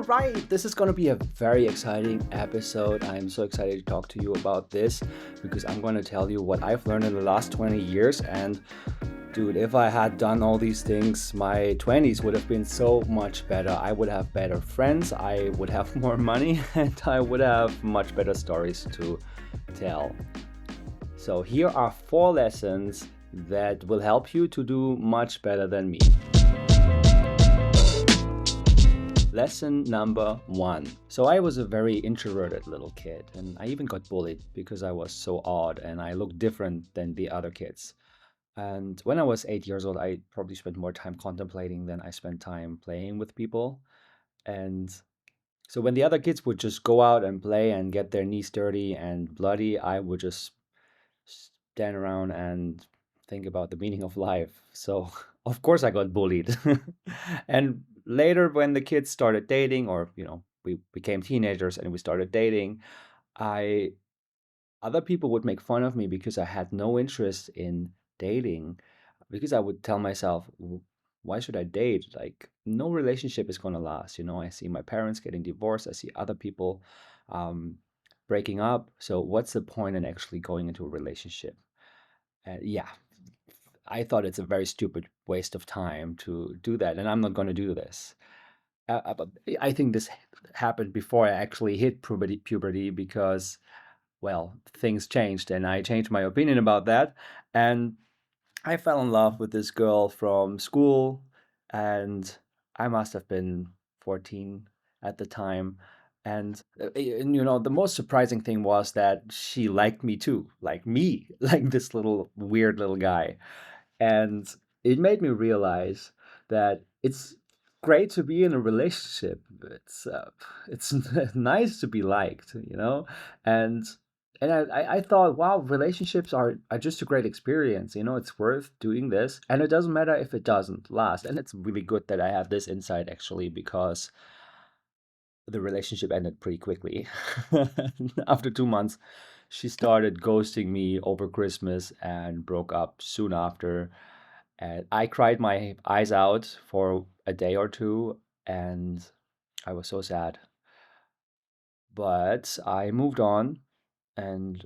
right, this is going to be a very exciting episode. I'm so excited to talk to you about this because I'm going to tell you what I've learned in the last 20 years. And dude, if I had done all these things, my 20s would have been so much better. I would have better friends, I would have more money, and I would have much better stories to tell. So, here are 4 lessons that will help you to do much better than me. Lesson number 1. So I was a very introverted little kid, and I even got bullied because I was so odd and I looked different than the other kids. And when I was 8 years old, I probably spent more time contemplating than I spent time playing with people. And so when the other kids would just go out and play and get their knees dirty and bloody, I would just stand around and think about the meaning of life. So, of course, I got bullied. And later, when the kids started dating, or we became teenagers and we started dating, I other people would make fun of me because I had no interest in dating. Because I would tell myself, why should I date? Like, no relationship is gonna last. I see my parents getting divorced. I see other people um, breaking up. So, what's the point in actually going into a relationship? Yeah, I thought it's a very stupid waste of time to do that, and I'm not going to do this. But I think this happened before I actually hit puberty because, well, things changed, and I changed my opinion about that. And I fell in love with this girl from school, and I must have been 14 at the time. And the most surprising thing was that she liked me too, like me, like this little weird little guy. And it made me realize that it's great to be in a relationship. It's nice to be liked. And I thought, wow, relationships are just a great experience. It's worth doing this, and it doesn't matter if it doesn't last. And it's really good that I have this insight actually, because the relationship ended pretty quickly. After 2 months, she started ghosting me over Christmas and broke up soon after. And I cried my eyes out for a day or two, and I was so sad. But I moved on, and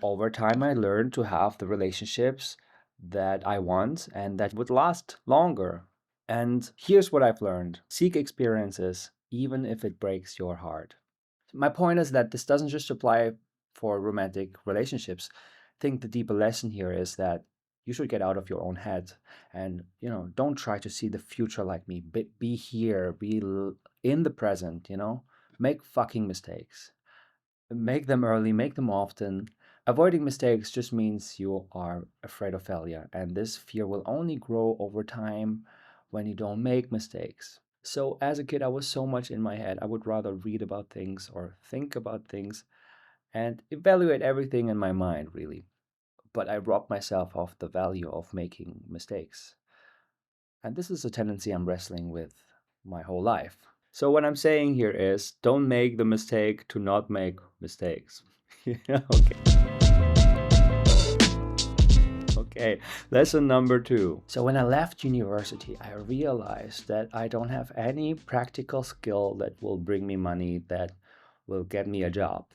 over time, I learned to have the relationships that I want and that would last longer. And here's what I've learned: seek experiences, even if it breaks your heart. My point is that this doesn't just apply for romantic relationships. I think the deeper lesson here is that you should get out of your own head and, don't try to see the future like me. Be here, in the present. Make fucking mistakes. Make them early, make them often. Avoiding mistakes just means you are afraid of failure, and this fear will only grow over time when you don't make mistakes. So, as a kid, I was so much in my head. I would rather read about things or think about things and evaluate everything in my mind, really. But I robbed myself of the value of making mistakes. And this is a tendency I'm wrestling with my whole life. So, what I'm saying here is don't make the mistake to not make mistakes. Yeah, okay. Lesson number 2. So, when I left university, I realized that I don't have any practical skill that will bring me money, that will get me a job.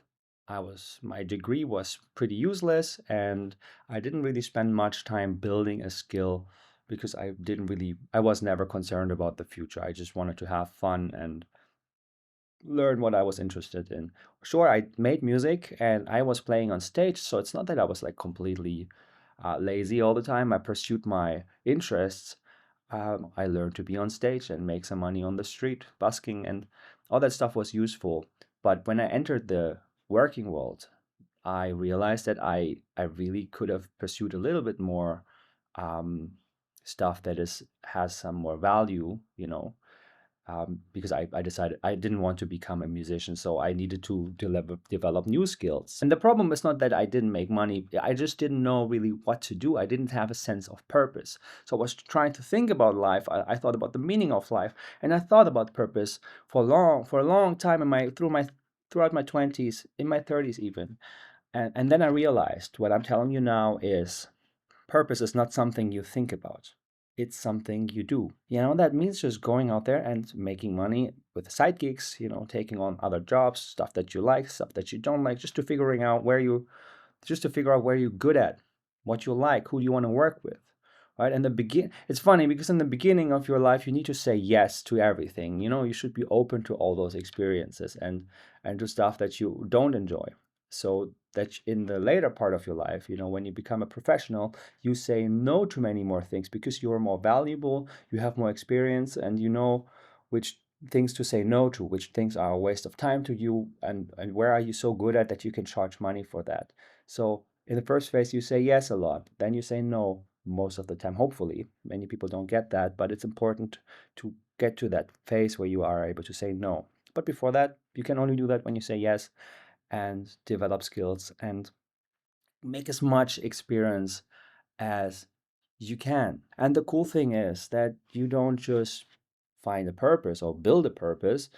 My degree was pretty useless, and I didn't really spend much time building a skill because I was never concerned about the future. I just wanted to have fun and learn what I was interested in. Sure, I made music and I was playing on stage, so it's not that I was like completely lazy all the time. I pursued my interests. I learned to be on stage and make some money on the street, busking, and all that stuff was useful. But when I entered the working world, I realized that I really could have pursued a little bit more um, stuff that has some more value, because I decided I didn't want to become a musician, so I needed to develop new skills. And the problem is not that I didn't make money, I just didn't know really what to do. I didn't have a sense of purpose. So I was trying to think about life. I thought about the meaning of life, and I thought about purpose for a long time throughout my 20s, in my 30s even. And then I realized what I'm telling you now is purpose is not something you think about. it's something you do. That means just going out there and making money with side gigs, taking on other jobs, stuff that you like, stuff that you don't like, just to figure out where you're good at, what you like, who you want to work with. Right? And it's funny because in the beginning of your life, you need to say yes to everything. You should be open to all those experiences and to stuff that you don't enjoy. So that in the later part of your life, when you become a professional, you say no to many more things because you're more valuable, you have more experience, and you know which things to say no to, which things are a waste of time to you, and where are you so good at that you can charge money for that. So in the first phase, you say yes a lot, then you say no most of the time. Hopefully, many people don't get that, but it's important to get to that phase where you are able to say no. But before that, you can only do that when you say yes and develop skills and make as much experience as you can. And the cool thing is that you don't just find a purpose or build a purpose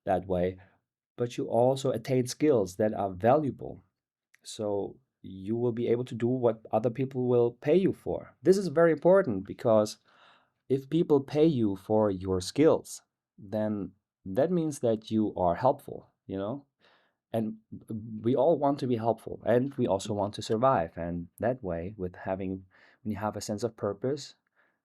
that way, but you also attain skills that are valuable. So you will be able to do what other people will pay you for. This is very important because if people pay you for your skills, then that means that you are helpful. And we all want to be helpful and we also want to survive. And that way, when you have a sense of purpose,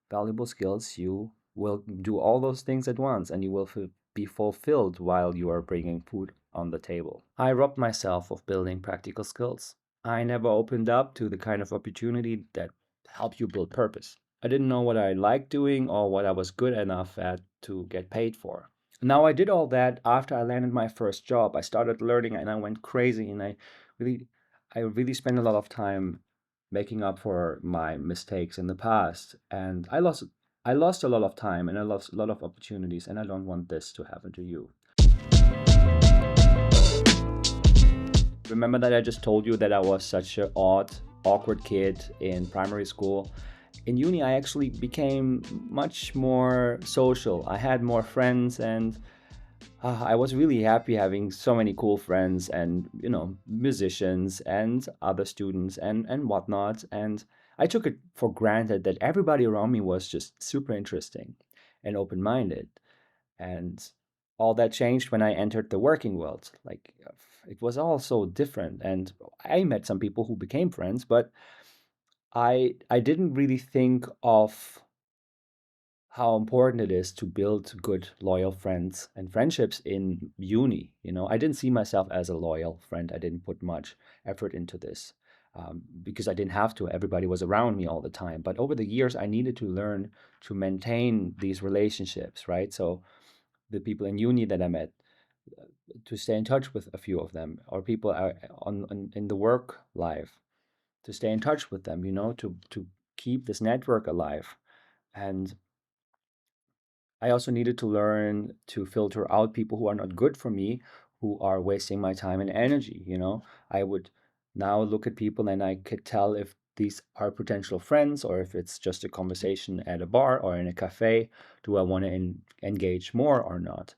valuable skills, you will do all those things at once and you will be fulfilled while you are bringing food on the table. I robbed myself of building practical skills. I never opened up to the kind of opportunity that help you build purpose. I didn't know what I liked doing or what I was good enough at to get paid for. Now I did all that after I landed my first job. I started learning and I went crazy and really I really spent a lot of time making up for my mistakes in the past. And I lost a lot of time and I lost a lot of opportunities and I don't want this to happen to you. Remember that I just told you that I was such an awkward kid in primary school? In uni, I actually became much more social. I had more friends and I was really happy having so many cool friends and, musicians and other students and whatnot. And I took it for granted that everybody around me was just super interesting and open-minded. And all that changed when I entered the working world. Like, it was all so different. And I met some people who became friends, but I didn't really think of how important it is to build good, loyal friends and friendships in uni. I didn't see myself as a loyal friend. I didn't put much effort into this because I didn't have to. Everybody was around me all the time. But over the years, I needed to learn to maintain these relationships, right? So the people in uni that I met, to stay in touch with a few of them, or people in the work life, to stay in touch with them, to keep this network alive. And I also needed to learn to filter out people who are not good for me, who are wasting my time and energy. I would now look at people and I could tell if these are potential friends or if it's just a conversation at a bar or in a cafe. Do I want to engage more or not?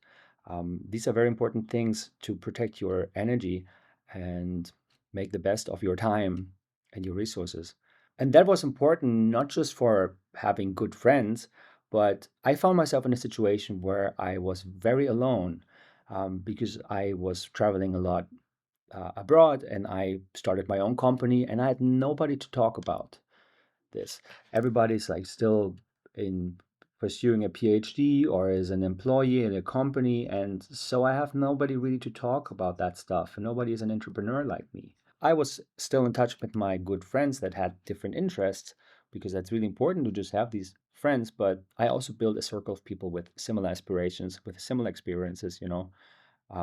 These are very important things to protect your energy and make the best of your time and your resources. And that was important not just for having good friends, but I found myself in a situation where I was very alone because I was traveling a lot abroad and I started my own company and I had nobody to talk about this. Everybody's like still in pursuing a PhD or is an employee in a company. And so I have nobody really to talk about that stuff. And nobody is an entrepreneur like me. I was still in touch with my good friends that had different interests because that's really important to just have these friends. But I also built a circle of people with similar aspirations, with similar experiences,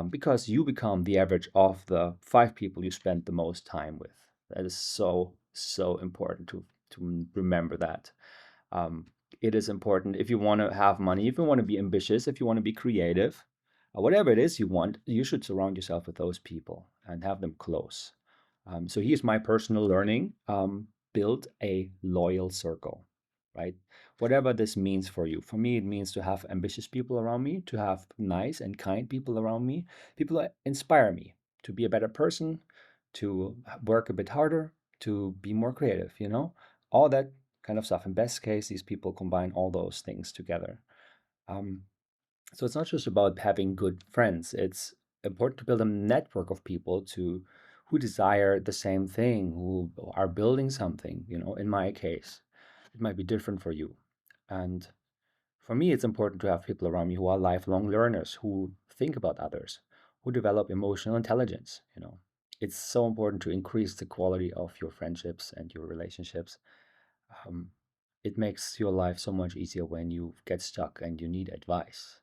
because you become the average of the 5 people you spend the most time with. That is so, so important to remember that. Um, it is important if you want to have money, if you want to be ambitious, if you want to be creative, whatever it is you want, you should surround yourself with those people and have them close. So here's my personal learning. Build a loyal circle, right? Whatever this means for you. For me, it means to have ambitious people around me, to have nice and kind people around me, people that inspire me to be a better person, to work a bit harder, to be more creative, all that kind of stuff. In best case, these people combine all those things together. Um, so it's not just about having good friends. It's important to build a network of people to who desire the same thing, who are building something. In my case, it might be different for you. And for me, it's important to have people around me who are lifelong learners, who think about others, who develop emotional intelligence. It's so important to increase the quality of your friendships and your relationships. Um, it makes your life so much easier when you get stuck and you need advice,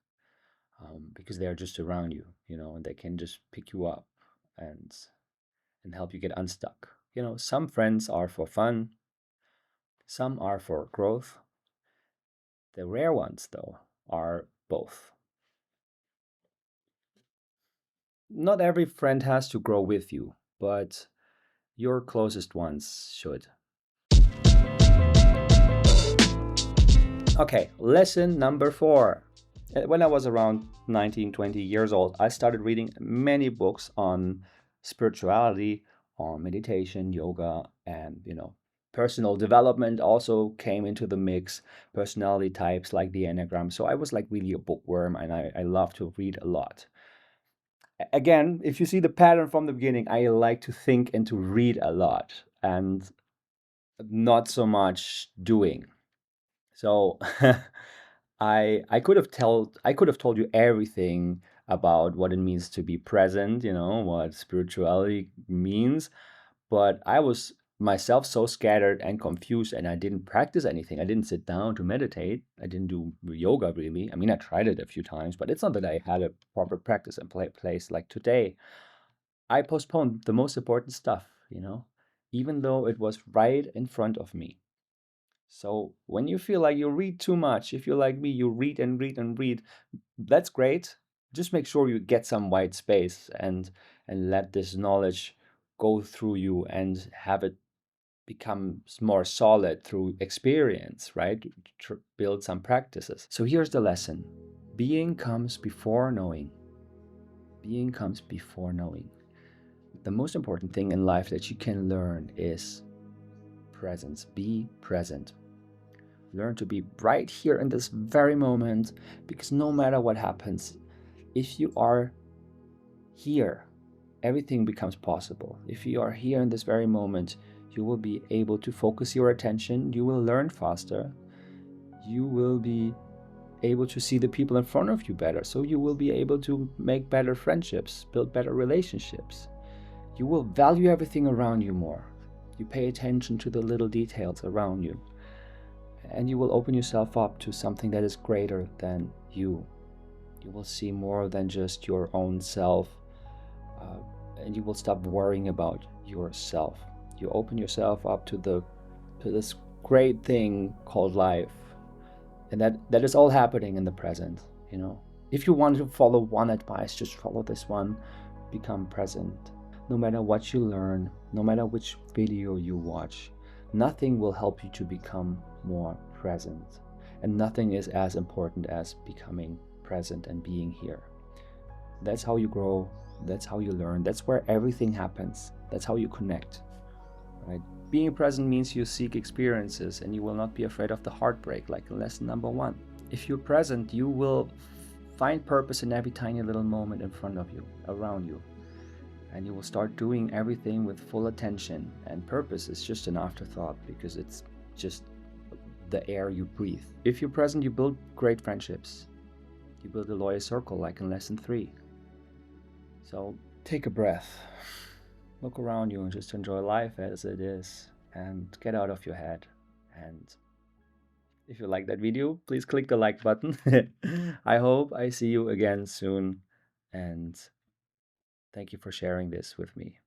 because they're just around you, and they can just pick you up and help you get unstuck. Some friends are for fun, some are for growth. The rare ones, though, are both. Not every friend has to grow with you, but your closest ones should. Okay, lesson number 4. When I was around 19, 20 years old, I started reading many books on spirituality, on meditation, yoga, and, personal development also came into the mix, personality types like the Enneagram. So I was like really a bookworm, and I love to read a lot. Again, if you see the pattern from the beginning, I like to think and to read a lot and not so much doing. So I could have told you everything about what it means to be present, what spirituality means, but I was myself so scattered and confused, and I didn't practice anything. I didn't sit down to meditate. I didn't do yoga really. I mean, I tried it a few times, but it's not that I had a proper practice in place like today. I postponed the most important stuff, even though it was right in front of me. So when you feel like you read too much, if you're like me, you read and read and read, that's great. Just make sure you get some white space and let this knowledge go through you and have it become more solid through experience, right? Build some practices. So here's the lesson. Being comes before knowing. Being comes before knowing. The most important thing in life that you can learn is presence. Be present. Learn to be right here in this very moment, because no matter what happens, if you are here, everything becomes possible. If you are here in this very moment, you will be able to focus your attention, you will learn faster, you will be able to see the people in front of you better. So you will be able to make better friendships, build better relationships. You will value everything around you more. You pay attention to the little details around you. And you will open yourself up to something that is greater than you. You will see more than just your own self, and you will stop worrying about yourself. You open yourself up to this great thing called life, and that is all happening in the present. If you want to follow one advice, just follow this one. Become present. No matter what you learn, no matter which video you watch, nothing will help you to become more present. And nothing is as important as becoming present and being here. That's how you grow. That's how you learn. That's where everything happens. That's how you connect. Right? Being present means you seek experiences and you will not be afraid of the heartbreak, like in lesson number 1. If you're present, you will find purpose in every tiny little moment in front of you, around you. And you will start doing everything with full attention. And purpose is just an afterthought, because it's just the air you breathe. If you're present, you build great friendships. You build a loyal circle, like in lesson 3. So take a breath. Look around you and just enjoy life as it is. And get out of your head. And if you like that video, please click the like button. I hope I see you again soon. And thank you for sharing this with me.